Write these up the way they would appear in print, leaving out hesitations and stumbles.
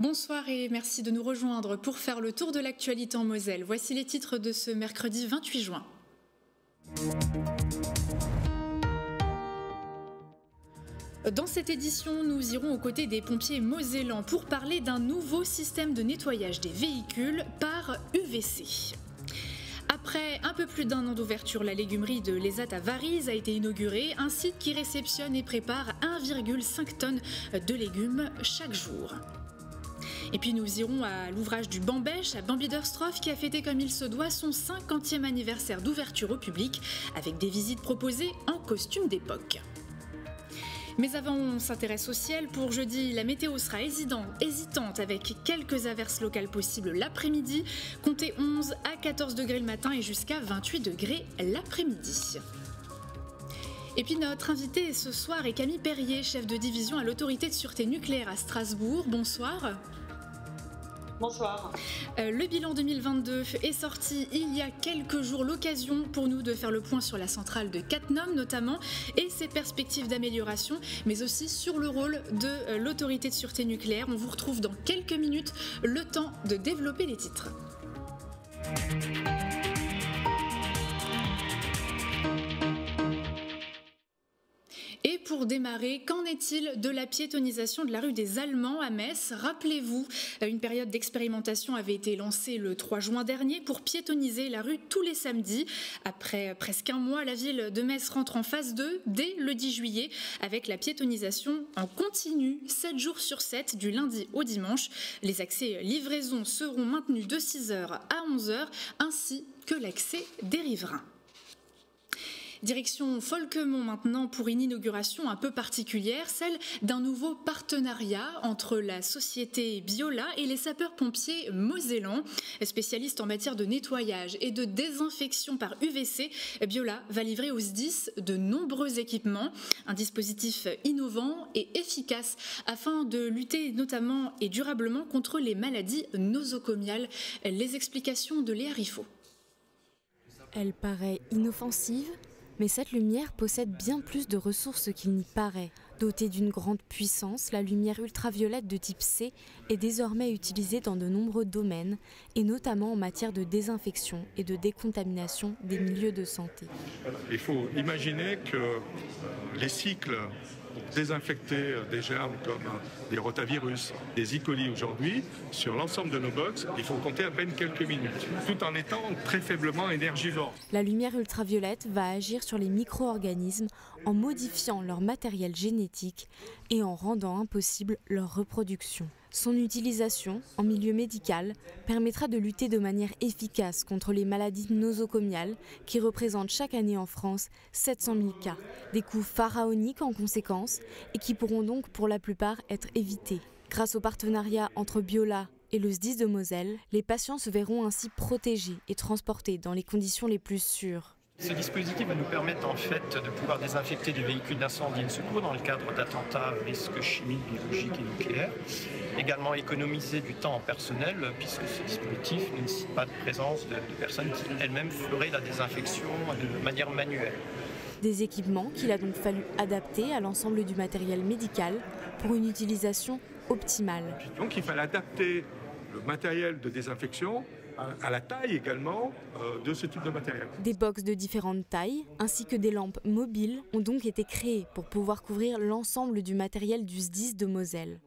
Bonsoir et merci de nous rejoindre pour faire le tour de l'actualité en Moselle. Voici les titres de ce mercredi 28 juin. Dans cette édition, nous irons aux côtés des pompiers mosellans pour parler d'un nouveau système de nettoyage des véhicules par UVC. Après un peu plus d'un an d'ouverture, la légumerie de l'ESAT à Varize a été inaugurée, un site qui réceptionne et prépare 1,5 tonnes de légumes chaque jour. Et puis nous irons à l'ouvrage du Bambèche, à Bambiderstroff, qui a fêté comme il se doit son 50e anniversaire d'ouverture au public, avec des visites proposées en costume d'époque. Mais avant, on s'intéresse au ciel. Pour jeudi, la météo sera hésitante avec quelques averses locales possibles l'après-midi. Comptez 11 à 14 degrés le matin et jusqu'à 28 degrés l'après-midi. Et puis notre invité ce soir est Camille Perrier, chef de division à l'autorité de sûreté nucléaire à Strasbourg. Bonsoir. Bonsoir. Le bilan 2022 est sorti il y a quelques jours, l'occasion pour nous de faire le point sur la centrale de Cattenom notamment et ses perspectives d'amélioration, mais aussi sur le rôle de l'autorité de sûreté nucléaire. On vous retrouve dans quelques minutes, le temps de développer les titres. Et pour démarrer, qu'en est-il de la piétonisation de la rue des Allemands à Metz? Rappelez-vous, une période d'expérimentation avait été lancée le 3 juin dernier pour piétoniser la rue tous les samedis. Après presque un mois, la ville de Metz rentre en phase 2 dès le 10 juillet avec la piétonisation en continu, 7 jours sur 7, du lundi au dimanche. Les accès livraison seront maintenus de 6h à 11h, ainsi que l'accès des riverains. Direction Folquemont maintenant pour une inauguration un peu particulière, celle d'un nouveau partenariat entre la société Biola et les sapeurs-pompiers mosellans. Spécialistes en matière de nettoyage et de désinfection par UVC, Biola va livrer aux SDIS de nombreux équipements, un dispositif innovant et efficace afin de lutter notamment et durablement contre les maladies nosocomiales. Les explications de Léa Riffaut. Elle paraît inoffensive, mais cette lumière possède bien plus de ressources qu'il n'y paraît. Dotée d'une grande puissance, la lumière ultraviolette de type C est désormais utilisée dans de nombreux domaines, et notamment en matière de désinfection et de décontamination des milieux de santé. Il faut imaginer que les cycles pour désinfecter des germes comme des rotavirus, des E. coli aujourd'hui, sur l'ensemble de nos box, il faut compter à peine quelques minutes, tout en étant très faiblement énergivore. La lumière ultraviolette va agir sur les micro-organismes en modifiant leur matériel génétique et en rendant impossible leur reproduction. Son utilisation en milieu médical permettra de lutter de manière efficace contre les maladies nosocomiales qui représentent chaque année en France 700 000 cas. Des coûts pharaoniques en conséquence et qui pourront donc pour la plupart être évités. Grâce au partenariat entre Biola et le SDIS de Moselle, les patients se verront ainsi protégés et transportés dans les conditions les plus sûres. Ce dispositif va nous permettre en fait de pouvoir désinfecter des véhicules d'incendie et de secours dans le cadre d'attentats à risques chimiques, biologiques et nucléaires. Également économiser du temps en personnel puisque ce dispositif ne nécessite pas de présence de personnes qui elles-mêmes feraient la désinfection de manière manuelle. Des équipements qu'il a donc fallu adapter à l'ensemble du matériel médical pour une utilisation optimale. Donc il fallait adapter le matériel de désinfection à la taille également de ce type de matériel. Des box de différentes tailles ainsi que des lampes mobiles ont donc été créées pour pouvoir couvrir l'ensemble du matériel du SDIS de Moselle.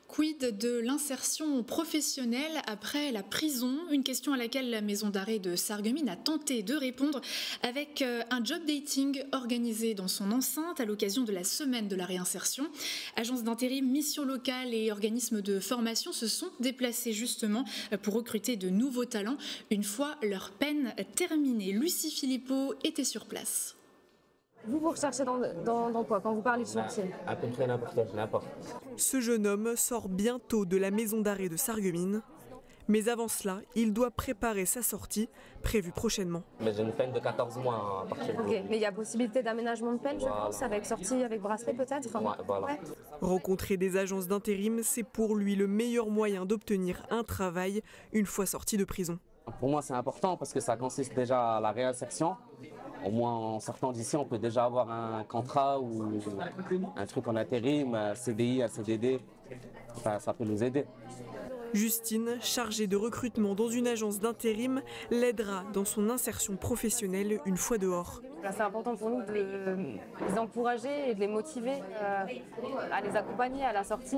Quid de l'insertion professionnelle après la prison? Une question à laquelle la maison d'arrêt de Sarreguemines a tenté de répondre avec un job dating organisé dans son enceinte à l'occasion de la semaine de la réinsertion. Agences d'intérim, missions locales et organismes de formation se sont déplacés justement pour recruter de nouveaux talents une fois leur peine terminée. Lucie Philippot était sur place. Vous recherchez dans quoi quand vous parlez de chantier? À peu près n'importe. Ce jeune homme sort bientôt de la maison d'arrêt de Sarreguemines. Mais avant cela, il doit préparer sa sortie, prévue prochainement. Mais j'ai une peine de 14 mois à partir de Mais il y a possibilité d'aménagement de peine, je pense, avec sortie, avec bracelet peut-être. Voilà. Ouais. Rencontrer des agences d'intérim, c'est pour lui le meilleur moyen d'obtenir un travail une fois sorti de prison. Pour moi, c'est important parce que ça consiste déjà à la réinsertion. Au moins, en sortant d'ici, on peut déjà avoir un contrat ou un truc en intérim, un CDI, un CDD. ça peut nous aider. Justine, chargée de recrutement dans une agence d'intérim, l'aidera dans son insertion professionnelle une fois dehors. C'est important pour nous de les encourager et de les motiver à les accompagner à la sortie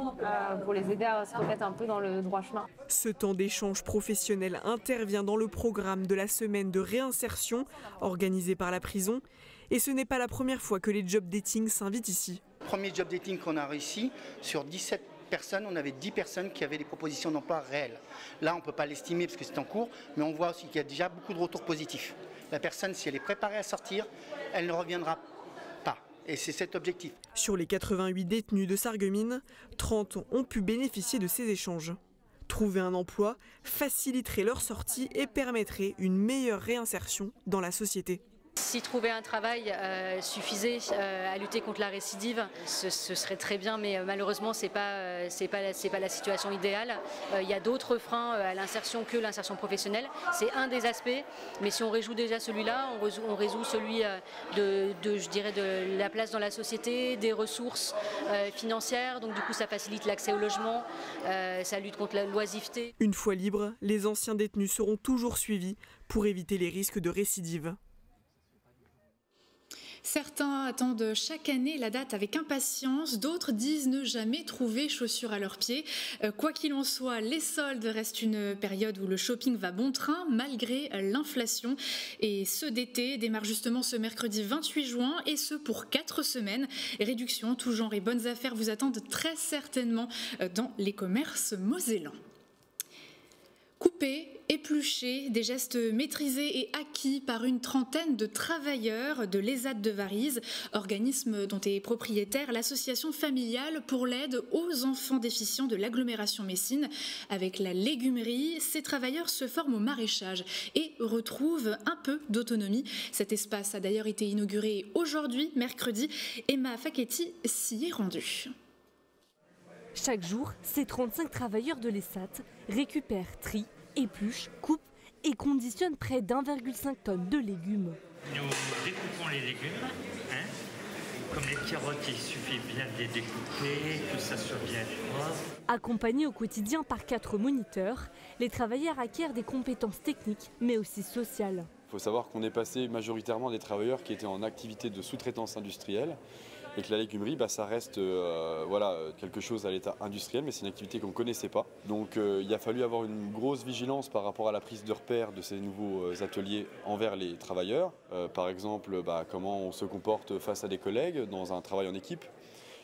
pour les aider à se remettre un peu dans le droit chemin. Ce temps d'échange professionnel intervient dans le programme de la semaine de réinsertion organisée par la prison. Et ce n'est pas la première fois que les job dating s'invitent ici. Premier job dating qu'on a réussi, sur 17 personnes, on avait 10 personnes qui avaient des propositions d'emploi réelles. Là, on ne peut pas l'estimer parce que c'est en cours, mais on voit aussi qu'il y a déjà beaucoup de retours positifs. La personne, si elle est préparée à sortir, elle ne reviendra pas. Et c'est cet objectif. Sur les 88 détenus de Sarreguemines, 30 ont pu bénéficier de ces échanges. Trouver un emploi faciliterait leur sortie et permettrait une meilleure réinsertion dans la société. Si trouver un travail suffisait à lutter contre la récidive, ce serait très bien, mais malheureusement c'est pas la situation idéale. Il y a d'autres freins à l'insertion que l'insertion professionnelle. C'est un des aspects, mais si on résout déjà celui-là, on résout celui de la place dans la société, des ressources financières. Donc du coup ça facilite l'accès au logement, ça lutte contre la l'oisiveté. Une fois libres, les anciens détenus seront toujours suivis pour éviter les risques de récidive. Certains attendent chaque année la date avec impatience, d'autres disent ne jamais trouver chaussures à leurs pieds. Quoi qu'il en soit, les soldes restent une période où le shopping va bon train malgré l'inflation. Et ceux d'été démarrent justement ce mercredi 28 juin et ce pour 4 semaines. Réduction, tout genre et bonnes affaires vous attendent très certainement dans les commerces mosellans. Couper, éplucher, des gestes maîtrisés et acquis par une trentaine de travailleurs de l'ESAT de Varize, organisme dont est propriétaire l'association familiale pour l'aide aux enfants déficients de l'agglomération messine. Avec la légumerie, ces travailleurs se forment au maraîchage et retrouvent un peu d'autonomie. Cet espace a d'ailleurs été inauguré aujourd'hui, mercredi. Emma Facchetti s'y est rendue. Chaque jour, ces 35 travailleurs de l'ESAT récupèrent, trient, épluchent, coupent et conditionnent près d'1,5 tonnes de légumes. Nous découpons les légumes, comme les carottes, il suffit bien de les découper, que ça soit bien froid. Accompagnés au quotidien par 4 moniteurs, les travailleurs acquièrent des compétences techniques mais aussi sociales. Il faut savoir qu'on est passé majoritairement des travailleurs qui étaient en activité de sous-traitance industrielle et que la légumerie, ça reste quelque chose à l'état industriel, mais c'est une activité qu'on ne connaissait pas. Donc il a fallu avoir une grosse vigilance par rapport à la prise de repère de ces nouveaux ateliers envers les travailleurs. Par exemple, comment on se comporte face à des collègues dans un travail en équipe.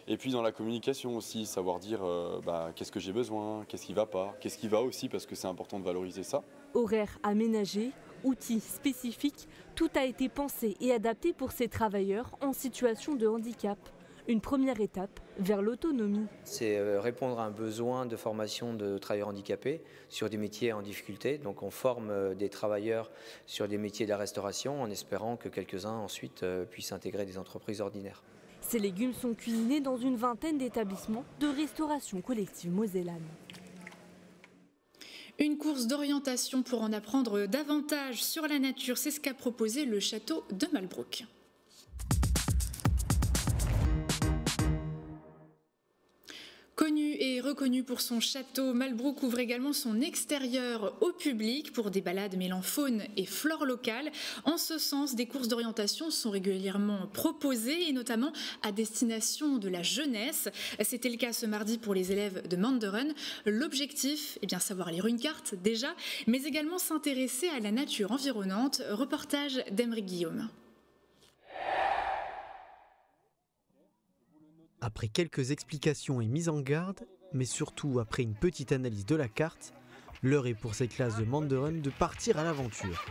Et puis dans la communication aussi, savoir dire qu'est-ce que j'ai besoin, qu'est-ce qui ne va pas, qu'est-ce qui va aussi, parce que c'est important de valoriser ça. Horaires aménagés, outils spécifiques, tout a été pensé et adapté pour ces travailleurs en situation de handicap. Une première étape vers l'autonomie. C'est répondre à un besoin de formation de travailleurs handicapés sur des métiers en difficulté. Donc on forme des travailleurs sur des métiers de la restauration en espérant que quelques-uns ensuite puissent intégrer des entreprises ordinaires. Ces légumes sont cuisinés dans une vingtaine d'établissements de restauration collective mosellane. Une course d'orientation pour en apprendre davantage sur la nature, c'est ce qu'a proposé le château de Malbrouck. Connu et reconnu pour son château, Malbrouck ouvre également son extérieur au public pour des balades mêlant faune et flore locale. En ce sens, des courses d'orientation sont régulièrement proposées et notamment à destination de la jeunesse. C'était le cas ce mardi pour les élèves de Manderen. L'objectif, savoir lire une carte déjà, mais également s'intéresser à la nature environnante. Reportage d'Emeric Guillaume. Après quelques explications et mises en garde, mais surtout après une petite analyse de la carte, l'heure est pour ces classes de Manderen de partir à l'aventure.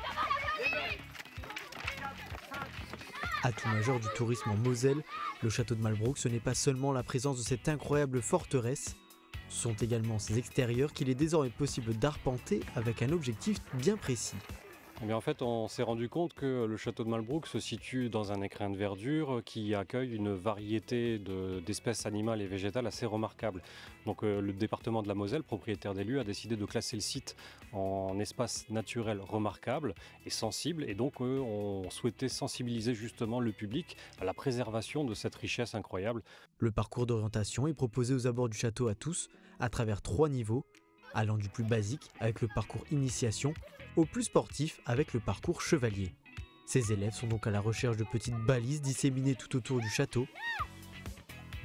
Atout majeur du tourisme en Moselle, le château de Malbrouck, ce n'est pas seulement la présence de cette incroyable forteresse, ce sont également ses extérieurs qu'il est désormais possible d'arpenter avec un objectif bien précis. Eh bien, en fait, on s'est rendu compte que le château de Malbrouck se situe dans un écrin de verdure qui accueille une variété d'espèces animales et végétales assez remarquable. Donc le département de la Moselle, propriétaire des lieux, a décidé de classer le site en espace naturel remarquable et sensible. Et donc on souhaitait sensibiliser justement le public à la préservation de cette richesse incroyable. Le parcours d'orientation est proposé aux abords du château à tous, à travers 3 niveaux, allant du plus basique avec le parcours initiation au plus sportif avec le parcours chevalier. Ces élèves sont donc à la recherche de petites balises disséminées tout autour du château,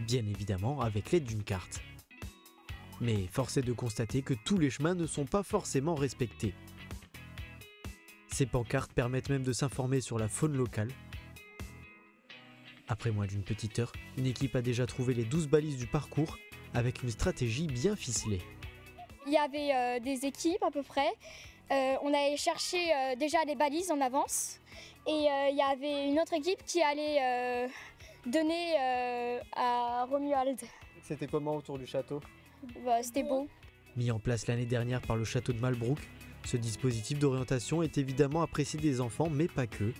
bien évidemment avec l'aide d'une carte. Mais force est de constater que tous les chemins ne sont pas forcément respectés. Ces pancartes permettent même de s'informer sur la faune locale. Après moins d'une petite heure, une équipe a déjà trouvé les 12 balises du parcours avec une stratégie bien ficelée. Il y avait des équipes à peu près. On allait chercher déjà les balises en avance. Et il y avait une autre équipe qui allait donner à Romuald. C'était comment autour du château? C'était beau. Mis en place l'année dernière par le château de Malbrouck, ce dispositif d'orientation est évidemment apprécié des enfants, mais pas que.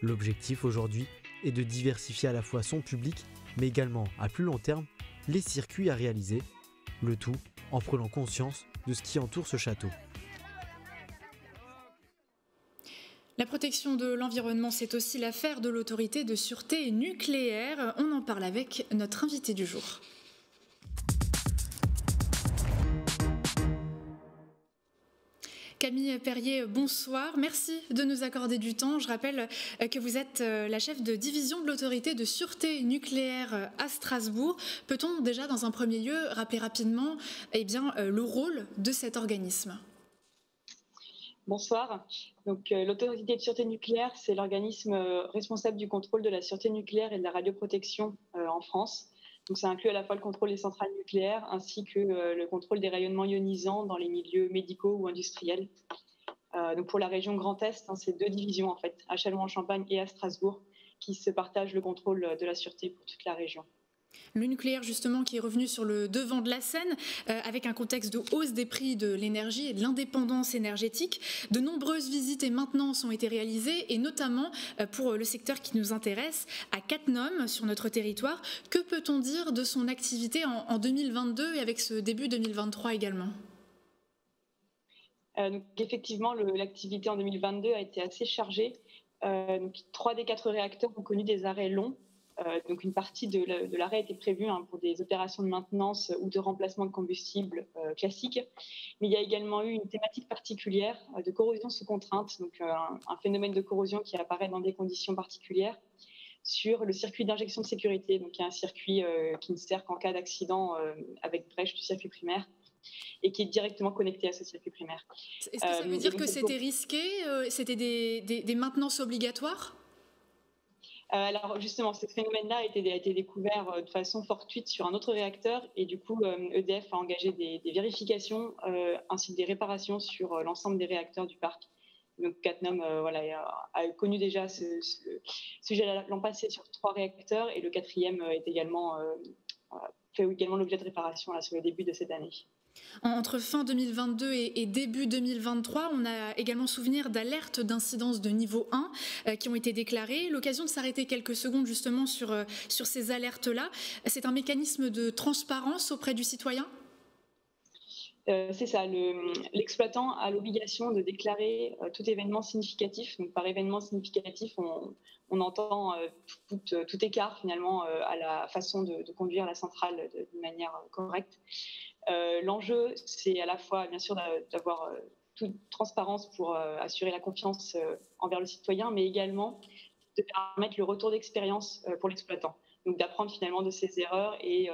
L'objectif aujourd'hui est de diversifier à la fois son public, mais également, à plus long terme, les circuits à réaliser, le tout en prenant conscience de ce qui entoure ce château. La protection de l'environnement, c'est aussi l'affaire de l'autorité de sûreté nucléaire. On en parle avec notre invité du jour. Camille Perrier, bonsoir. Merci de nous accorder du temps. Je rappelle que vous êtes la chef de division de l'autorité de sûreté nucléaire à Strasbourg. Peut-on déjà, dans un premier lieu, rappeler rapidement le rôle de cet organisme ? Bonsoir. Donc, l'autorité de sûreté nucléaire, c'est l'organisme responsable du contrôle de la sûreté nucléaire et de la radioprotection en France. Donc, ça inclut à la fois le contrôle des centrales nucléaires ainsi que le contrôle des rayonnements ionisants dans les milieux médicaux ou industriels. Donc, pour la région Grand Est, c'est 2 divisions en fait, à Châlons-en-Champagne et à Strasbourg, qui se partagent le contrôle de la sûreté pour toute la région. Le nucléaire, justement, qui est revenu sur le devant de la scène, avec un contexte de hausse des prix de l'énergie et de l'indépendance énergétique. De nombreuses visites et maintenances ont été réalisées, et notamment pour le secteur qui nous intéresse, à Cattenom, sur notre territoire. Que peut-on dire de son activité en 2022 et avec ce début 2023 également ? Donc, effectivement, l'activité en 2022 a été assez chargée. 3 des 4 réacteurs ont connu des arrêts longs. Donc une partie de l'arrêt était prévue pour des opérations de maintenance ou de remplacement de combustible classiques. Mais il y a également eu une thématique particulière de corrosion sous contrainte, donc un phénomène de corrosion qui apparaît dans des conditions particulières sur le circuit d'injection de sécurité. Donc il y a un circuit qui ne sert qu'en cas d'accident avec brèche du circuit primaire et qui est directement connecté à ce circuit primaire. Est-ce que ça veut dire que c'était risqué ? C'était des maintenances obligatoires ? Alors justement, ce phénomène-là a été découvert de façon fortuite sur un autre réacteur et du coup, EDF a engagé des vérifications ainsi que des réparations sur l'ensemble des réacteurs du parc. Donc Cattenom a connu déjà ce sujet l'an passé sur 3 réacteurs et le 4e est également, fait également l'objet de réparations sur le début de cette année. Entre fin 2022 et début 2023, on a également souvenir d'alertes d'incidence de niveau 1 qui ont été déclarées. L'occasion de s'arrêter quelques secondes justement sur ces alertes-là. C'est un mécanisme de transparence auprès du citoyen ? C'est ça, l'exploitant a l'obligation de déclarer tout événement significatif. Donc, par événement significatif, on entend tout écart finalement à la façon de conduire la centrale de manière correcte. L'enjeu, c'est à la fois bien sûr d'avoir toute transparence pour assurer la confiance envers le citoyen, mais également de permettre le retour d'expérience pour l'exploitant. Donc d'apprendre finalement de ses erreurs et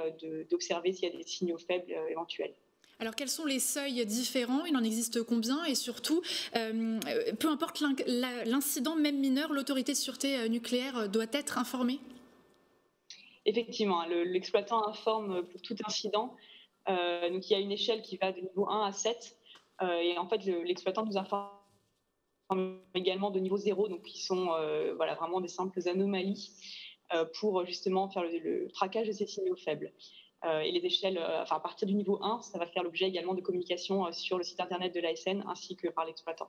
d'observer s'il y a des signaux faibles éventuels. Alors quels sont les seuils différents ? Il en existe combien ? Et surtout, peu importe l'incident, même mineur, l'autorité de sûreté nucléaire doit être informée ? Effectivement, l'exploitant informe pour tout incident. Donc il y a une échelle qui va de niveau 1 à 7. Et en fait, l'exploitant nous informe également de niveau 0, donc qui sont vraiment des simples anomalies pour justement faire le traquage de ces signaux faibles. Et les échelles, à partir du niveau 1, ça va faire l'objet également de communication sur le site internet de l'ASN ainsi que par l'exploitant.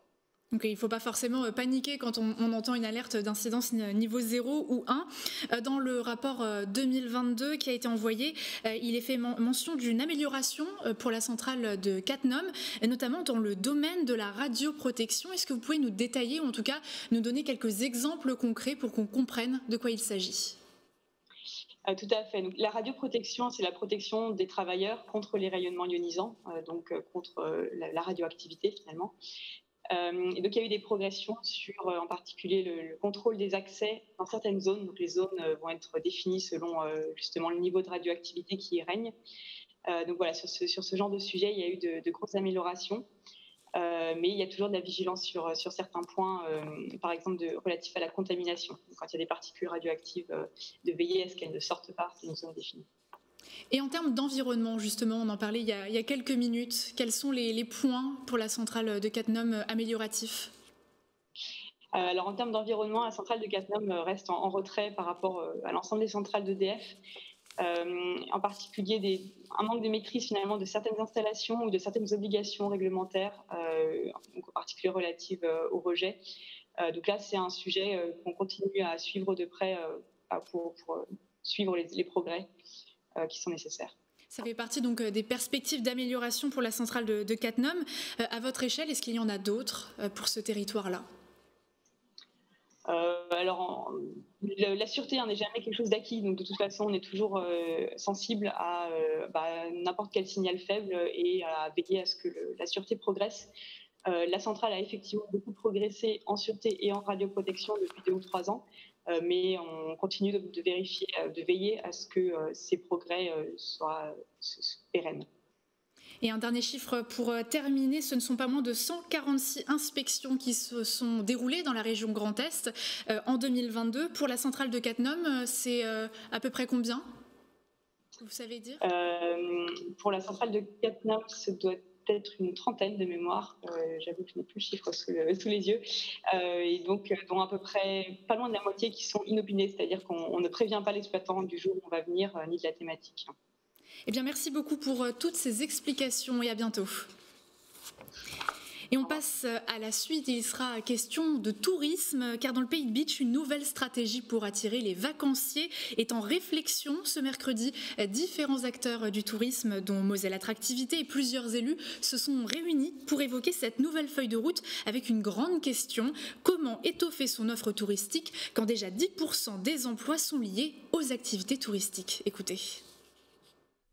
Donc il ne faut pas forcément paniquer quand on entend une alerte d'incidence niveau 0 ou 1. Dans le rapport 2022 qui a été envoyé, il est fait mention d'une amélioration pour la centrale de Cattenom, et notamment dans le domaine de la radioprotection. Est-ce que vous pouvez nous détailler, ou en tout cas nous donner quelques exemples concrets pour qu'on comprenne de quoi il s'agit ? Tout à fait. Donc, la radioprotection, c'est la protection des travailleurs contre les rayonnements ionisants, donc contre la radioactivité finalement. Et donc il y a eu des progressions sur en particulier le contrôle des accès dans certaines zones. Donc les zones vont être définies selon justement le niveau de radioactivité qui y règne. Donc voilà, sur ce genre de sujet, il y a eu de grosses améliorations. Mais il y a toujours de la vigilance sur certains points, par exemple relatifs à la contamination. Donc, quand il y a des particules radioactives, de veiller à ce qu'elles ne sortent pas d'une zone définie. Et en termes d'environnement, justement, on en parlait il y a quelques minutes, quels sont les points pour la centrale de Cattenom amélioratifs ? Alors en termes d'environnement, la centrale de Cattenom reste en retrait par rapport à l'ensemble des centrales d'EDF. En particulier un manque de maîtrise finalement de certaines installations ou de certaines obligations réglementaires, donc en particulier relatives au rejet. Donc là, c'est un sujet qu'on continue à suivre de près pour suivre les progrès qui sont nécessaires. Ça fait partie donc des perspectives d'amélioration pour la centrale de Cattenom. À votre échelle, est-ce qu'il y en a d'autres pour ce territoire-là ? Alors, la sûreté n'est jamais quelque chose d'acquis, donc de toute façon, on est toujours sensible à n'importe quel signal faible et à veiller à ce que la sûreté progresse. La centrale a effectivement beaucoup progressé en sûreté et en radioprotection depuis 2 ou 3 ans, mais on continue de vérifier, de veiller à ce que ces progrès soient pérennes. Et un dernier chiffre pour terminer, ce ne sont pas moins de 146 inspections qui se sont déroulées dans la région Grand Est en 2022. Pour la centrale de Cattenom, c'est à peu près combien ? Vous savez dire ? Pour la centrale de Cattenom, ça doit être une trentaine de mémoire. J'avoue que je n'ai plus le chiffre sous les yeux. Et donc, dont à peu près pas loin de la moitié qui sont inopinées, c'est-à-dire qu'on ne prévient pas l'exploitant du jour où on va venir, ni de la thématique. Eh bien, merci beaucoup pour toutes ces explications et à bientôt. Et on passe à la suite. Il sera question de tourisme, car dans le Pays de Bitche, une nouvelle stratégie pour attirer les vacanciers est en réflexion. Ce mercredi, différents acteurs du tourisme, dont Moselle Attractivité et plusieurs élus, se sont réunis pour évoquer cette nouvelle feuille de route avec une grande question: comment étoffer son offre touristique quand déjà 10% des emplois sont liés aux activités touristiques? Écoutez.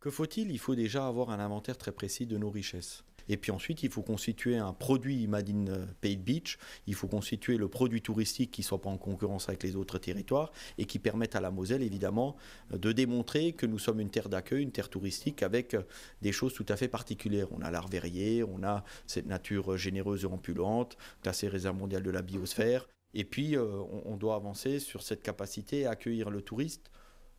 Que faut-il ? Il faut déjà avoir un inventaire très précis de nos richesses. Et puis ensuite, il faut constituer un produit Made in Pays de Bitche. Il faut constituer le produit touristique qui ne soit pas en concurrence avec les autres territoires et qui permette à la Moselle, évidemment, de démontrer que nous sommes une terre d'accueil, une terre touristique avec des choses tout à fait particulières. On a l'art verrier, on a cette nature généreuse et opulente, classée réserve mondiale de la biosphère. Et puis, on doit avancer sur cette capacité à accueillir le touriste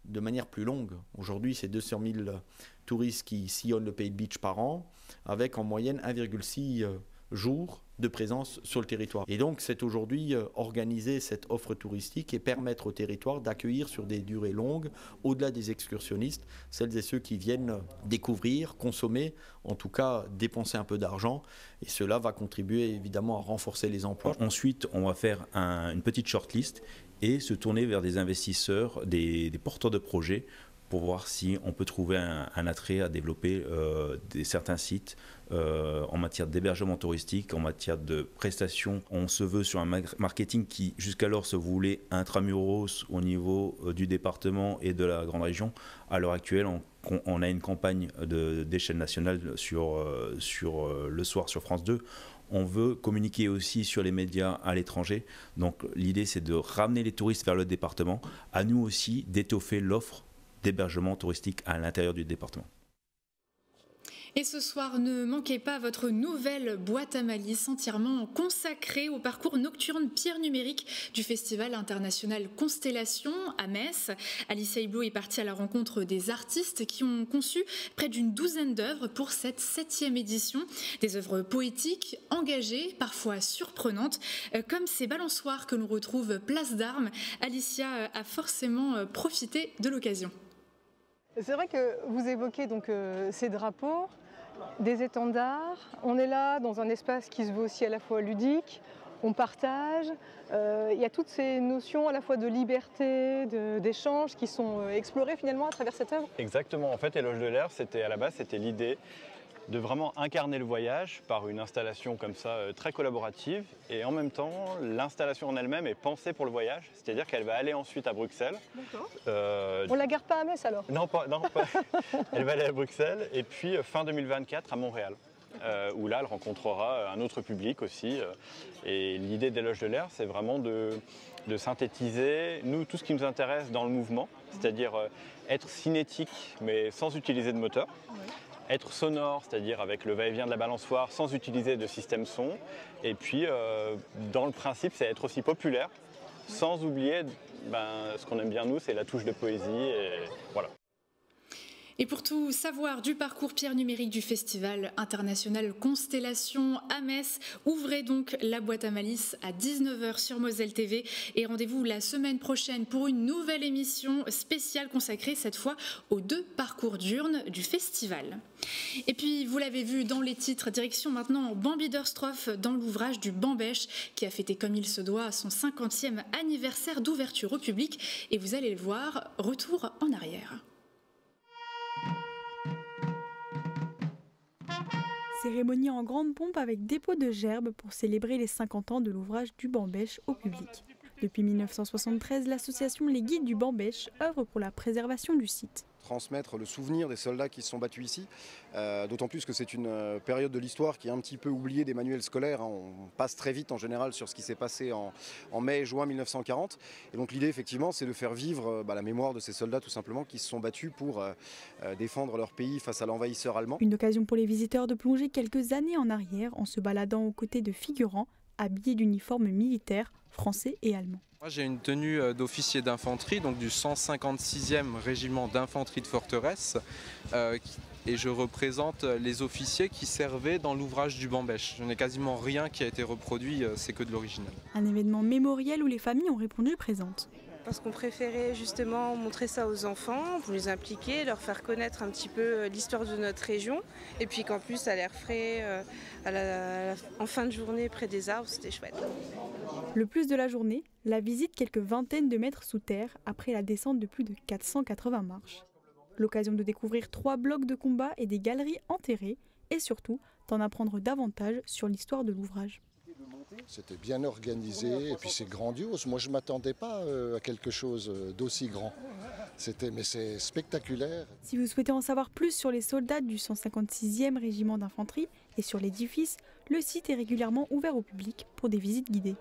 de manière plus longue. Aujourd'hui, c'est 200 000 touristes qui sillonnent le Pays de Bitche par an, avec en moyenne 1,6 jours de présence sur le territoire. Et donc, c'est aujourd'hui organiser cette offre touristique et permettre au territoire d'accueillir sur des durées longues, au-delà des excursionnistes, celles et ceux qui viennent découvrir, consommer, en tout cas dépenser un peu d'argent. Et cela va contribuer évidemment à renforcer les emplois. Ensuite, on va faire une petite shortlist et se tourner vers des investisseurs, des porteurs de projets, pour voir si on peut trouver un attrait à développer certains sites en matière d'hébergement touristique, en matière de prestations. On se veut sur un marketing qui jusqu'alors se voulait intramuros au niveau du département et de la grande région. À l'heure actuelle, on a une campagne d'échelle nationale sur le soir sur France 2. On veut communiquer aussi sur les médias à l'étranger. Donc l'idée, c'est de ramener les touristes vers le département. À nous aussi d'étoffer l'offre d'hébergement touristique à l'intérieur du département. Et ce soir, ne manquez pas votre nouvelle boîte à malice entièrement consacrée au parcours nocturne pierre numérique du Festival international Constellation à Metz. Alicia Hublot est partie à la rencontre des artistes qui ont conçu près d'une douzaine d'œuvres pour cette 7e édition. Des œuvres poétiques, engagées, parfois surprenantes, comme ces balançoires que l'on retrouve place d'Armes. Alicia a forcément profité de l'occasion. C'est vrai que vous évoquez donc ces drapeaux, des étendards. On est là dans un espace qui se veut aussi à la fois ludique. on partage. Il y a toutes ces notions à la fois de liberté, d'échange qui sont explorées finalement à travers cette œuvre. Exactement, en fait, Éloge de l'air, à la base, c'était l'idée de vraiment incarner le voyage par une installation comme ça très collaborative, et en même temps l'installation en elle-même est pensée pour le voyage, c'est-à-dire qu'elle va aller ensuite à Bruxelles. D'accord. On la garde pas à Metz alors? Non, pas. Elle va aller à Bruxelles et puis fin 2024 à Montréal. Où là elle rencontrera un autre public aussi. Et l'idée d'Éloge de l'air, c'est vraiment de synthétiser tout ce qui nous intéresse dans le mouvement, c'est-à-dire être cinétique mais sans utiliser de moteur. Ouais. Être sonore, c'est-à-dire avec le va-et-vient de la balançoire sans utiliser de système son. Et puis, dans le principe, c'est être aussi populaire, sans oublier ce qu'on aime bien nous, c'est la touche de poésie. Et voilà. Et pour tout savoir du parcours pierre numérique du Festival international Constellation à Metz, ouvrez donc la boîte à malice à 19h sur Moselle TV et rendez-vous la semaine prochaine pour une nouvelle émission spéciale consacrée cette fois aux 2 parcours diurnes du festival. Et puis vous l'avez vu dans les titres, direction maintenant Bambiderstroff dans l'ouvrage du Bambèche qui a fêté comme il se doit son 50e anniversaire d'ouverture au public et vous allez le voir, retour en arrière. Cérémonie en grande pompe avec dépôt de gerbes pour célébrer les 50 ans de l'ouvrage du Bambèche au public. Depuis 1973, l'association Les Guides du Bambèche œuvre pour la préservation du site. Transmettre le souvenir des soldats qui se sont battus ici, d'autant plus que c'est une période de l'histoire qui est un petit peu oubliée des manuels scolaires. On passe très vite en général sur ce qui s'est passé en mai et juin 1940. Et donc l'idée effectivement c'est de faire vivre la mémoire de ces soldats tout simplement qui se sont battus pour défendre leur pays face à l'envahisseur allemand. Une occasion pour les visiteurs de plonger quelques années en arrière en se baladant aux côtés de figurants habillés d'uniformes militaires français et allemands. Moi, j'ai une tenue d'officier d'infanterie, donc du 156e régiment d'infanterie de forteresse, et je représente les officiers qui servaient dans l'ouvrage du Bambèche. Je n'ai quasiment rien qui a été reproduit, c'est que de l'original. Un événement mémoriel où les familles ont répondu présentes. Parce qu'on préférait justement montrer ça aux enfants, pour les impliquer, leur faire connaître un petit peu l'histoire de notre région. Et puis qu'en plus, à l'air frais, en fin de journée près des arbres, c'était chouette. Le plus de la journée, la visite quelques vingtaines de mètres sous terre après la descente de plus de 480 marches. L'occasion de découvrir 3 blocs de combat et des galeries enterrées et surtout d'en apprendre davantage sur l'histoire de l'ouvrage. C'était bien organisé et puis c'est grandiose. Moi je ne m'attendais pas à quelque chose d'aussi grand. Mais c'est spectaculaire. Si vous souhaitez en savoir plus sur les soldats du 156e régiment d'infanterie et sur l'édifice, le site est régulièrement ouvert au public pour des visites guidées.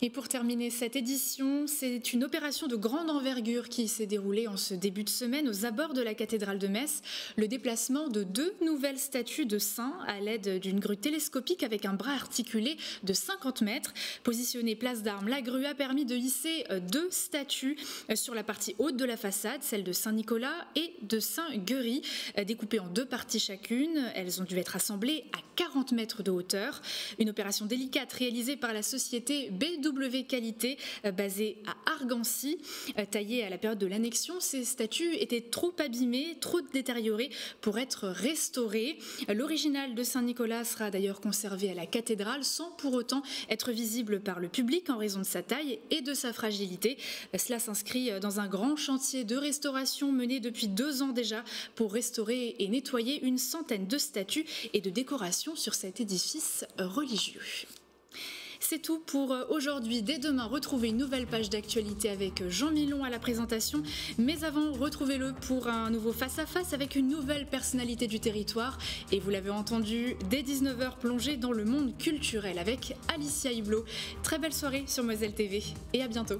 Et pour terminer cette édition, c'est une opération de grande envergure qui s'est déroulée en ce début de semaine aux abords de la cathédrale de Metz. Le déplacement de 2 nouvelles statues de saints à l'aide d'une grue télescopique avec un bras articulé de 50 mètres. Positionnée place d'Armes, la grue a permis de hisser 2 statues sur la partie haute de la façade, celle de Saint-Nicolas et de Saint-Guéry, découpées en 2 parties chacune. Elles ont dû être assemblées à 40 mètres de hauteur. Une opération délicate réalisée par la société BW Qualité, basée à Argancy. Taillées à la période de l'annexion, ces statues étaient trop abîmées, trop détériorées pour être restaurées. L'original de Saint-Nicolas sera d'ailleurs conservé à la cathédrale sans pour autant être visible par le public en raison de sa taille et de sa fragilité. Cela s'inscrit dans un grand chantier de restauration mené depuis 2 ans déjà pour restaurer et nettoyer une centaine de statues et de décorations sur cet édifice religieux. C'est tout pour aujourd'hui. Dès demain, retrouvez une nouvelle page d'actualité avec Jean Milon à la présentation. Mais avant, retrouvez-le pour un nouveau face-à-face avec une nouvelle personnalité du territoire. Et vous l'avez entendu, dès 19h, plongé dans le monde culturel avec Alicia Hublot. Très belle soirée sur Moselle TV et à bientôt.